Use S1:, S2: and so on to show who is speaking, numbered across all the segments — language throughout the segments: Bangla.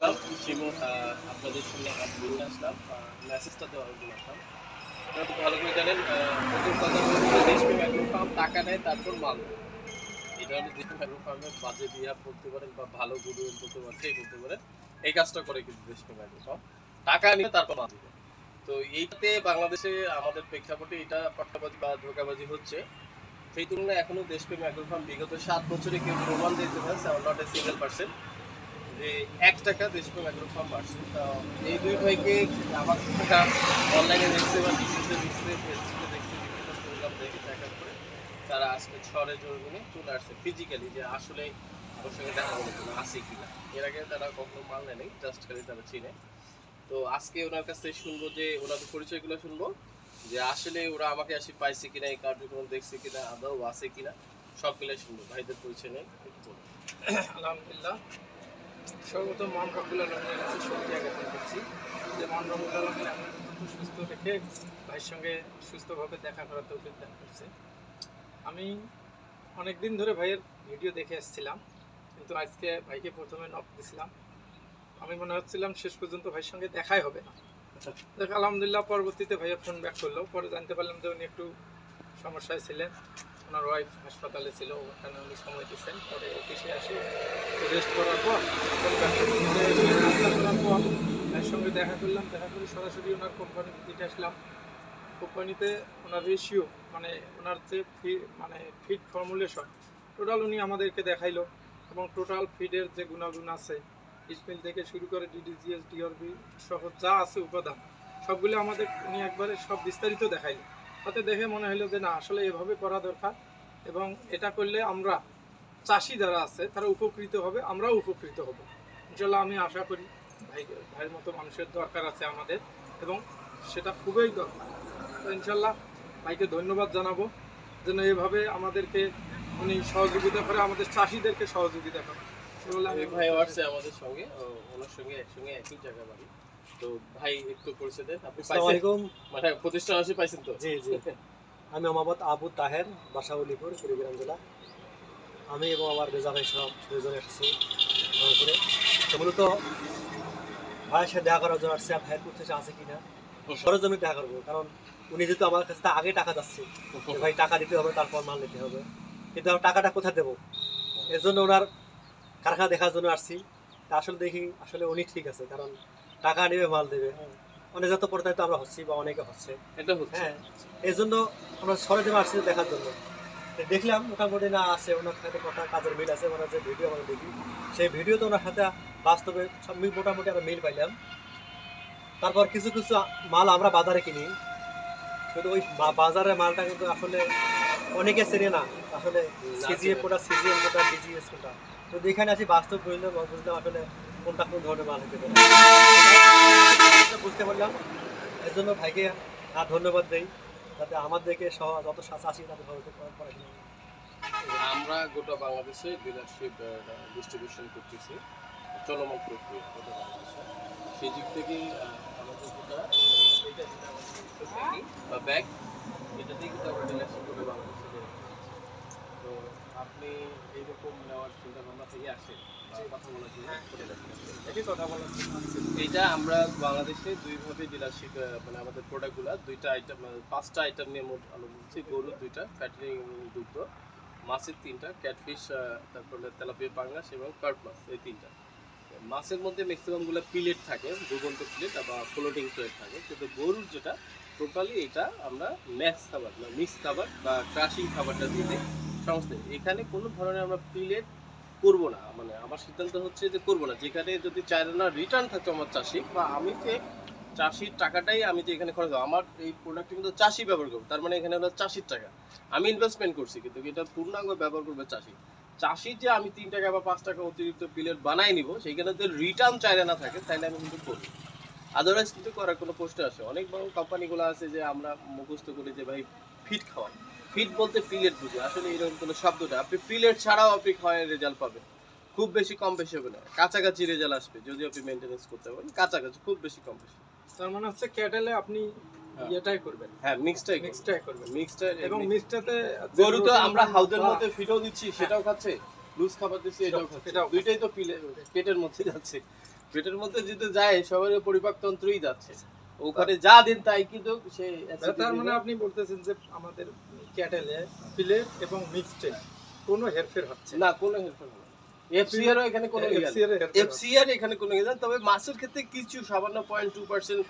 S1: আসলাম শিমু, আপনাদের সঙ্গে বলে আসলাম, মেসেজটা দেওয়ার জন্য আসলাম। আপনারা তো ভালো করে জানেন, প্রথম কথা হলো দেশপ্রেম অ্যাগ্রো ফার্ম টাকা নেয় তারপর মাল দেয়। এটা হলো দেশপ্রেম অ্যাগ্রো ফার্মের বাজে বিহেভ বলতে পারেন বা ভালো গুডউইল বলতে পারেন, সেই বলতে পারেন। এই কাজটা করে কিন্তু দেশপ্রেম অ্যাগ্রো ফার্ম টাকা নিয়ে তারপর মাল দিবে। তো এইটাতে বাংলাদেশে আমাদের প্রেক্ষাপটে এটা পাট্টাবাজি বা ধোঁকাবাজি হচ্ছে। সেই তুলনায় এখনো দেশপ্রেম অ্যাগ্রো ফার্ম বিগত 7 বছরে কেউ প্রমাণ দিতে পারছে নট এ সিঙ্গেল পার্সেন্ট যে 1 টাকা দেশপ্রেম অ্যাগ্রো ফার্ম বাড়ছে। তো এই দুই ভাইকে আমার অনলাইনে দেখছে বা বিসিসে দেখছে, ফেসবুকে দেখছে, বিভিন্ন প্রোগ্রাম দেখে দেখার পরে তারা আজকে ছড়ে জমিনে চলে আসছে ফিজিক্যালি যে আসলে ওর সঙ্গে দেখা করার জন্য আছে কিনা। এর আগে তারা কখনো মাল নেয়, জাস্ট খালি তারা চিনে। তো আজকে ওনার কাছ থেকে শুনবো যে ওনাদের পরিচয়গুলো শুনবো যে আসলে ওরা আমাকে আসি পাইছে কিনা, এই কার্যক্রম দেখছে কিনা, আদৌ আছে কিনা, সবগুলাই শুনবো। ভাইদের পরিচয় নেই একটু বলুন।
S2: আলহামদুলিল্লাহ, সর্বপ্রথম মহান রব্বুল আলমীর কাছে শুকরিয়া জ্ঞাপন করছি যে মহান রব্বুল আলমী আমরা পর্যন্ত সুস্থ রেখে ভাইয়ের সঙ্গে সুস্থভাবে দেখা করার তৌফিক দান করছে। আমি অনেক দিন ধরে ভাইয়ের ভিডিও দেখে এসেছিলাম, কিন্তু আজকে ভাইকে প্রথমে নক দিয়েছিলাম। আমি মনে হচ্ছিলাম শেষ পর্যন্ত ভাইয়ের সঙ্গে দেখাই হবে না। দেখ আলহামদুলিল্লাহ, পরবর্তীতে ভাইয়া ফোন ব্যাক করলো, পরে জানতে পারলাম যে উনি একটু সমস্যায় ছিলেন, ওনার ওয়াইফ হাসপাতালে ছিল, ওখানে উনি সময় দিচ্ছেন। পরে অফিসে আসে রেস্ট করার পর নাস্তা করার পর ভাইয়ের সঙ্গে দেখা করলাম। দেখা করে সরাসরি ওনার কোম্পানিতে দিকে আসলাম। কোম্পানিতে ওনার রেশিও মানে ওনার যে ফিড ফর্মুলেশন টোটাল উনি আমাদেরকে দেখাইলো, এবং টোটাল ফিডের যে গুণাগুণ আছে স্মেল থেকে শুরু করে ডিডিজিএস ডিআরবি সহ যা আছে উপাদান সবগুলো আমাদের উনি একবারে সব বিস্তারিত দেখাইলো। তাতে দেখে মনে হলো যে না, আসলে এভাবে করা দরকার, এবং এটা করলে আমরা চাষি যারা আছে তারা উপকৃত হবে, আমরাও উপকৃত হব ইনশাল্লাহ। আমি আশা করি ভাইয়ের মতো মানুষের দরকার আছে আমাদের, এবং সেটা খুবই দরকার। তো ইনশাল্লাহ ভাইকে ধন্যবাদ জানাবো যেন এভাবে আমাদেরকে উনি সহযোগিতা করে, আমাদের চাষিদেরকে সহযোগিতা করে।
S1: ভাই আসছে আমাদের সঙ্গে, ওনার সঙ্গে একসঙ্গে একই জায়গা বাড়ি। তো ভাই একটু পরিচয় দেন। আপনি পাইছেন মানে প্রতিষ্ঠান আসে পাইছেন তো?
S3: জি জি, আমি মোহাম্মদ আবু তাহের, বাসা উলিপুর, কুড়িগ্রাম জেলা। আমি এবং আমার রেজা ভাই সব দুজনে এসেছি রংপুরে। তো মূলত ভাইয়ের সাথে দেখা করার জন্য আসছি, ভাইয়ের প্রত্যাশা আছে কিনা সরজমে দেখা করবো, কারণ উনি যেহেতু আমার কাছে আগে টাকা যাচ্ছে, ভাই টাকা দিতে হবে, তারপর মাল নিতে হবে, কিন্তু আমার টাকাটা কোথায় দেবো, এর জন্য ওনার কারখানা দেখার জন্য আসছি। তা আসলে দেখি আসলে উনি ঠিক আছে, কারণ টাকা নেবে মাল দেবে, অনেক যত প্রতারিত আমরা হচ্ছি বা অনেকে হচ্ছে,
S1: এটা হচ্ছে।
S3: হ্যাঁ, এই জন্য আমরা সরজমে আসছি দেখার জন্য। দেখলাম মোটামুটি না আছে, ওনার সাথে কথা কাজের মিল আছে, ওনার যে ভিডিও আমরা দেখি সেই ভিডিওতে ওনার সাথে বাস্তবে সব মোটামুটি আমরা মিল পাইলাম। তারপর কিছু কিছু মাল আমরা বাজারে কিনি, কিন্তু ওই বাজারের মালটা কিন্তু আসলে অনেকে চেনে না, আসলে সিজিএম কোটা, সিজিএম কোটা, ডিজিএস কোটা। তো এখানে আছি বাস্তব বুঝলাম আসলে কোনটা কোন ধরনের মাল হতে পারে, বুঝতে পারলাম। এর জন্য ভাইকে ধন্যবাদ দেই, যাতে আমাদেরকে সহ যত চাষি তাদের সহযোগিতা করা যায়।
S1: আমরা গোটা বাংলাদেশে ডিলারশিপ ডিস্ট্রিবিউশন করতেছি, চলমান প্রক্রিয়া গোটা বাংলাদেশে। সেই দিক থেকেই আমাদের যেটা এটা যেটা আমাদের বা ব্যাগ, এটাতেই কিন্তু আমরা ডিলারশিপ গোটা বাংলাদেশে করে থাকি। তো আপনি এইরকম নেওয়ার চিন্তা ভাবনা থেকে আসেন কথা বলার জন্য
S2: এটি কথা বলার জন্য
S1: এইটা আমরা বাংলাদেশে দুইভাবে ডিলারশিপ, মানে আমাদের প্রোডাক্টগুলো দুইটা আইটেম, 5টা আইটেম নিয়ে মোট আলোচনা করছি। গরুর 2টা, ফ্যাটারি দুগ্ধ, মাছের 3টা, ক্যাটফিশ, তারপরে তেলাপিয়া পাঙ্গাস এবং কার্প মাছ, এই 3টা। মাছের মধ্যে ম্যাক্সিমামগুলো পিলেট থাকে, ডুবন্ত পিলেট বা ফ্লোটিং প্লেট থাকে, কিন্তু গরুর যেটা টোটালি এটা আমরা ম্যাক্স খাবার বা মিক্স খাবার বা ক্রাশিং খাবারটা দিতে সমস্ত। এখানে কোনো ধরনের আমরা পিলেট করবো না, মানে আমার সিদ্ধান্ত হচ্ছে যে করবো না। যেখানে যদি চাইনা রিটার্ন থাকতো আমার চাষি বা আমি যে চাষির টাকাটাই আমি যে এখানে খরচ, আমার এই প্রোডাক্ট কিন্তু চাষি ব্যবহার করবো, তার মানে এখানে হলো চাষির টাকা আমি ইনভেস্টমেন্ট করছি, কিন্তু এটা পূর্ণাঙ্গ ব্যবহার করবে চাষি। চাষির যে আমি 3 টাকা বা 5 টাকা অতিরিক্ত প্লেট বানাই নিব, সেইখানে যদি রিটার্ন চাইলে না থাকে তাহলে আমি কিন্তু করবো, আদারওয়াইজ কিন্তু করার কোনো প্রশ্ন আসে। অনেক বড় কোম্পানিগুলো আছে যে আমরা মুখস্থ করি যে ভাই ফিট খাওয়াই, ফিট বলতে প্লেট বুঝি, আসলে এরকম কোনো শব্দটা আপনি প্লেট ছাড়াও আপনি খাওয়ায় রেজাল্ট পাবেন, খুব বেশি কম বেশি হবে না, কাছাকাছি রেজাল্ট আসবে যদি আপনি মেনটেনেন্স করতে পারেন, কাছাকাছি, খুব বেশি কম বেশি।
S2: তার মানে হচ্ছে ক্যাটেলে আপনি এটাই করবেন,
S1: হ্যাঁ মিক্সটাই
S2: করবেন,
S1: মিক্সটা।
S2: এবং মিক্সটাতে
S1: গরু তো আমরা হাউদের মধ্যে ফিটও দিচ্ছি, সেটাও খাচ্ছে, লুজ খাবার দিচ্ছি, এটাও খাচ্ছে, দুইটাই তো পেটের মধ্যে যাচ্ছে। পেটের মধ্যে যেতে যায় সবার পরিপাকতন্ত্রই যাচ্ছে, ওখানে যা দেন তাই কিন্তু সে
S2: তার মানে আপনি বলতেছেন যে আমাদের ক্যাটেলে ফিলেট এবং মিক্সড কোনো হেরফের হচ্ছে
S1: না, কোনো হেরফের না। এফসিআর এখানে কোনো এফসিআর এখানে কোনো ইয়ে না, তবে মাছের ক্ষেত্রে কিছু সামান্য 0.2%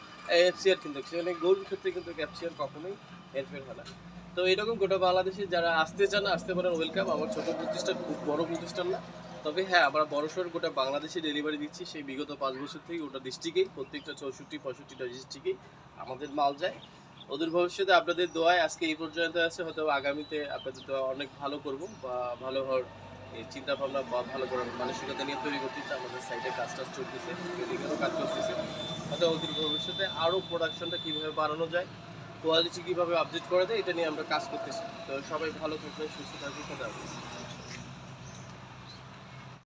S1: এফসিআর কিন্তু সেখানে গরুর ক্ষেত্রে কিন্তু এফসিআর কখনোই হেরফের হয় না। তো এরকম গোটা বাংলাদেশে যারা আসতে চান আসতে পারেন, ওয়েলকাম। আমার ছোট প্রতিষ্ঠান, খুব বড় প্রতিষ্ঠান না, তবে হ্যাঁ আমরা বড়সড় গোটা বাংলাদেশে ডেলিভারি দিচ্ছি। সেই বিগত 5 বছর থেকে গোটা ডিস্ট্রিক্টেই, প্রত্যেকটা 64-65টা ডিস্ট্রিক্টেই আমাদের মাল যায়। ওদের ভবিষ্যতে আপনাদের দোয়ায় আজকে এই পর্যন্ত আছে, হয়তো আগামীতে আপনাদের দোয়া অনেক ভালো করব বা ভালো হওয়ার এই চিন্তা ভাবনা বা ভালো করার মানসিকতা নিয়ে তৈরি করতেছে। আমাদের সাইডে কাজ টাজ চলতেছে, মেডিকেলও কাজ করতেছে। হয়তো অদূর ভবিষ্যতে আরও প্রোডাকশনটা কীভাবে বাড়ানো যায়, কোয়ালিটি কীভাবে আপডেট করা যায়, এটা নিয়ে আমরা কাজ করতেছি। তো সবাই ভালো থাকবেন, সুস্থ থাকবেন।